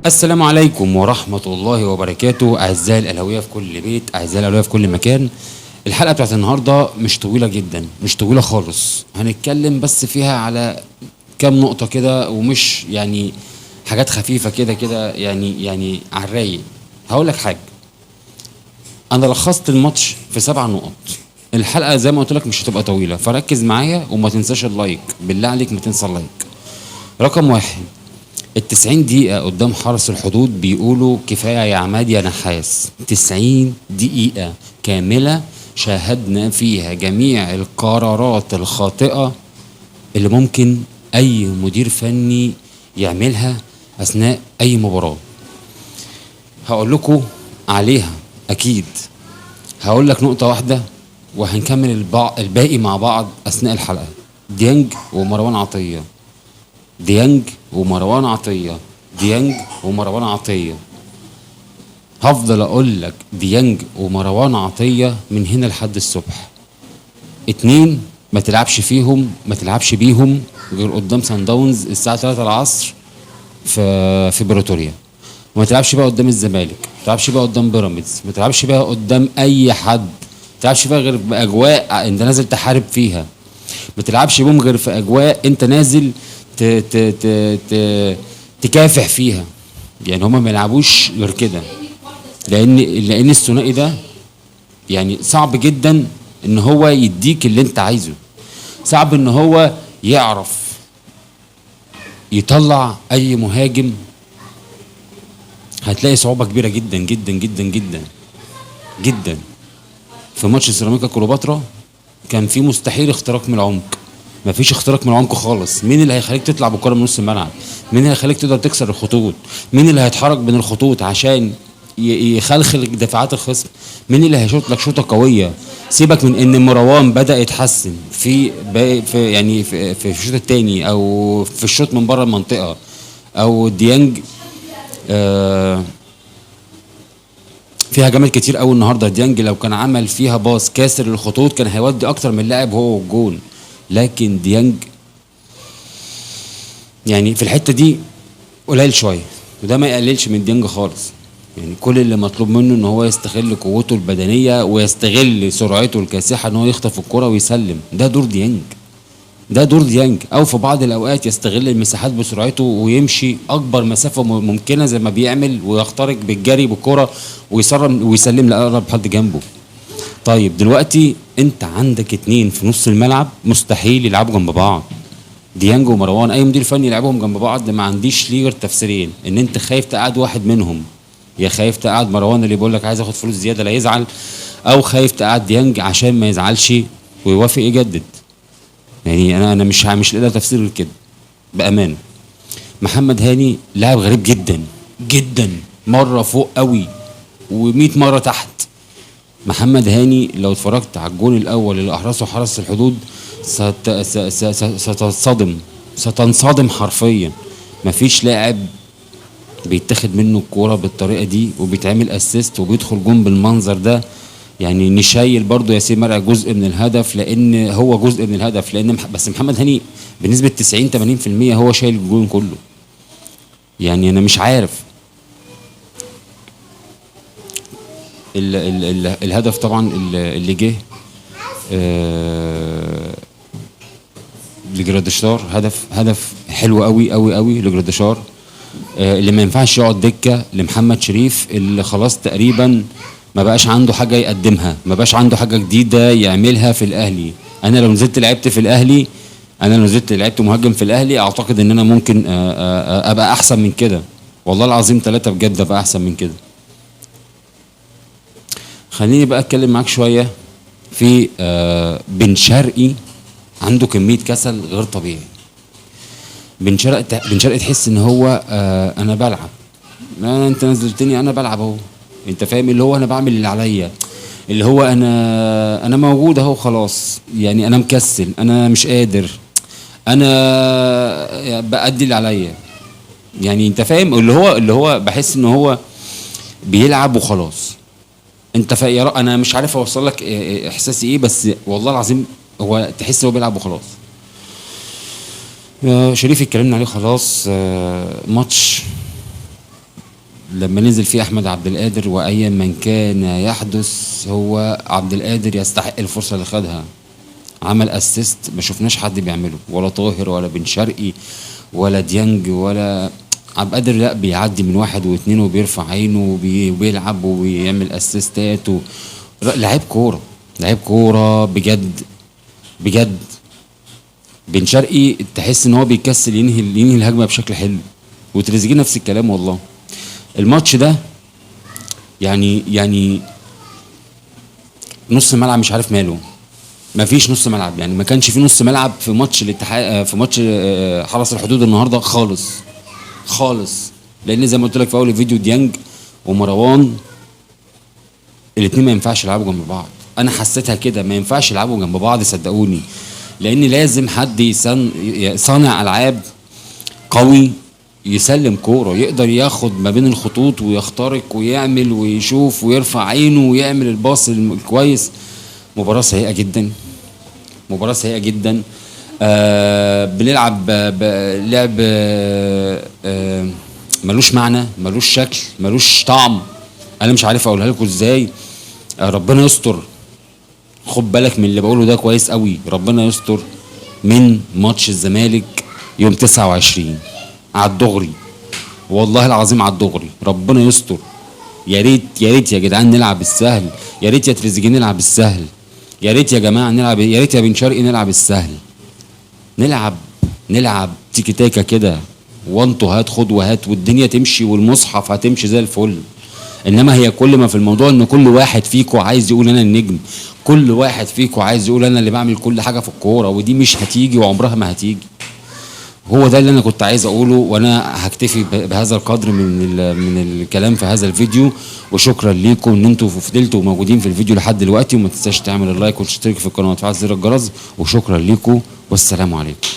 السلام عليكم ورحمة الله وبركاته. أعزائي الأهلاوية في كل بيت، أعزائي الأهلاوية في كل مكان. الحلقة بتاعت النهاردة مش طويلة جدا، مش طويلة خالص. هنتكلم بس فيها على كام نقطة كده، ومش يعني حاجات خفيفة كده كده، يعني على الرايق. هقول لك حاجة، أنا لخصت الماتش في 7 نقط. الحلقة زي ما قلت لك مش هتبقى طويلة، فركز معايا وما تنساش اللايك، بالله عليك ما تنسى اللايك. رقم واحد، ال90 دقيقة قدام حرس الحدود بيقولوا كفاية يا عماد يا نحاس. 90 دقيقة كاملة شاهدنا فيها جميع القرارات الخاطئة اللي ممكن أي مدير فني يعملها أثناء أي مباراة. هقول لكم عليها أكيد. هقول لك نقطة واحدة وهنكمل الباقي مع بعض أثناء الحلقة. ديانج ومروان عطية، ديانج ومروان عطية، ديانج ومروان عطية. هفضل اقول لك ديانج ومروان عطية من هنا لحد الصبح. 2 ما تلعبش فيهم، ما تلعبش بيهم غير قدام سان داونز الساعة 3 العصر في بريتوريا. وما تلعبش بقى قدام الزمالك، ما تلعبش بقى قدام بيراميدز، ما تلعبش بقى قدام اي حد، ما تلعبش بقى غير باجواء انت نازل تحارب فيها. ما تلعبش بهم غير في اجواء انت نازل ت ت ت ت تكافح فيها. يعني هما ما يلعبوش غير كده، لان الثنائي ده يعني صعب جدا ان هو يديك اللي انت عايزه. صعب ان هو يعرف يطلع اي مهاجم. هتلاقي صعوبة كبيرة جدا جدا جدا جدا جدا. في ماتش سيراميكا كليوباترا كان في مستحيل اختراق من العمق. مفيش اختراق من العمق خالص. مين اللي هيخليك تطلع بالكرة من نص الملعب؟ مين اللي هيخليك تقدر تكسر الخطوط؟ مين اللي هيتحرك بين الخطوط عشان يخلخل دفاعات الخصم؟ مين اللي هيشوط لك شوطة قوية؟ سيبك من ان مروان بدأ يتحسن في الشوط الثاني او في الشوط من بره المنطقة، او ديانج فيها هجمات كتير قوي النهارده. ديانج لو كان عمل فيها باص كاسر الخطوط كان هيودي اكتر من لاعب هو والجون. لكن ديانج يعني في الحته دي قليل شويه، وده ما يقللش من ديانج خالص. يعني كل اللي مطلوب منه ان هو يستغل قوته البدنيه ويستغل سرعته الكاسحه ان هو يخطف الكره ويسلم. ده دور ديانج، ده دور ديانج. او في بعض الاوقات يستغل المساحات بسرعته ويمشي اكبر مسافه ممكنه زي ما بيعمل، ويخترق بالجري بالكره ويسلم لاقرب حد جنبه. طيب دلوقتي انت عندك 2 في نص الملعب مستحيل يلعبوا جنب بعض. ديانج ومروان اي مدير فني يلعبهم جنب بعض ما عنديش ليه غير تفسيرين: ان انت خايف تقعد واحد منهم، يا خايف تقعد مروان اللي بيقول لك عايز اخد فلوس زياده لا يزعل، او خايف تقعد ديانج عشان ما يزعلش ويوافق يجدد. يعني انا مش لاقي تفسير غير كده بامان. محمد هاني لاعب غريب جدا جدا، مره فوق قوي و100 مره تحت. محمد هاني لو اتفرجت على الجون الاول اللي احرزه حرس الحدود ستنصدم حرفيا. مفيش لاعب بيتاخد منه الكوره بالطريقه دي وبيتعمل اسيست وبيدخل جون بالمنظر ده. يعني نشيل برضو ياسين مرعي جزء من الهدف، لان هو جزء من الهدف، لان بس محمد هاني بنسبه 90 80% هو شايل الجون كله. يعني انا مش عارف. ال الهدف طبعا اللي جه لجراديشار، هدف حلو قوي قوي قوي لجراديشار، اللي ما ينفعش يقعد دكه لمحمد شريف اللي خلاص تقريبا ما بقاش عنده حاجه يقدمها، ما بقاش عنده حاجه جديده يعملها في الاهلي. انا لو نزلت لعبت في الاهلي، انا لو نزلت لعبت مهاجم في الاهلي اعتقد ان انا ممكن ابقى احسن من كده. والله العظيم 3 بجد ابقى احسن من كده. خليني بقى اتكلم معاك شويه في بن شرقي. عنده كميه كسل غير طبيعي. بن شرقي تحس ان هو انا بلعب، انت نزلتني انا بلعب اهو. انت فاهم اللي هو انا بعمل اللي عليا، اللي هو انا موجود اهو خلاص. يعني انا مكسل، انا مش قادر، انا بأدي اللي عليا. يعني انت فاهم اللي هو بحس ان هو بيلعب وخلاص. انت فاهم؟ انا مش عارف اوصل لك احساسي ايه، بس والله العظيم هو تحس هو بيلعب وخلاص. شريف اتكلمنا عليه خلاص. ماتش لما نزل فيه احمد عبد القادر، وايا من كان يحدث هو عبد القادر يستحق الفرصه اللي خدها. عمل اسيست ما شفناش حد بيعمله، ولا طاهر ولا بن شرقي ولا ديانج ولا عبد القادر. لا، بيعدي من واحد واثنين وبيرفع عينه وبيلعب وبيعمل اسيستات لعيب كوره، لعيب كوره بجد بجد. بن شرقي تحس ان هو بيكسل ينهي الهجمه بشكل حلو، وتريزيجيه نفس الكلام. والله الماتش ده يعني نص الملعب مش عارف ماله، ما فيش نص ملعب. يعني ما كانش في نص ملعب في ماتش الاتحاد، في ماتش حرس الحدود النهارده خالص خالص. لان زي ما قلت لك في اول الفيديو، ديانج ومروان الاثنين ما ينفعش يلعبوا جنب بعض. انا حسيتها كده، ما ينفعش يلعبوا جنب بعض صدقوني، لان لازم حد صانع العاب قوي يسلم كوره، يقدر ياخد ما بين الخطوط ويخترق ويعمل ويشوف ويرفع عينه ويعمل الباص الكويس. مباراه سيئه جدا، مباراه سيئه جدا. بنلعب لعب ملوش معنى، ملوش شكل، ملوش طعم. انا مش عارف اقولها لكم ازاي. ربنا يستر. خد بالك من اللي بقوله ده كويس قوي. ربنا يستر من ماتش الزمالك يوم 29 على الدغري، والله العظيم على الدغري. ربنا يستر. يا ريت يا ريت يا جدعان نلعب السهل، يا ريت يا تريزيجيه نلعب السهل، يا ريت يا جماعه نلعب، يا ريت يا بن شرقي نلعب السهل. نلعب تيكي تاكا كده، وانتو هات خد وهات، والدنيا تمشي والمصحف هتمشي زي الفل. انما هي كل ما في الموضوع ان كل واحد فيكو عايز يقول انا النجم، كل واحد فيكو عايز يقول انا اللي بعمل كل حاجه في الكوره، ودي مش هتيجي وعمرها ما هتيجي. هو ده اللي انا كنت عايز اقوله، وانا هكتفي بهذا القدر من الكلام في هذا الفيديو. وشكرا ليكم ان انتوا فضلتوا موجودين في الفيديو لحد دلوقتي، وما تنساش تعمل اللايك وتشترك في القناه وتفعل زر الجرس. وشكرا ليكم والسلام عليكم.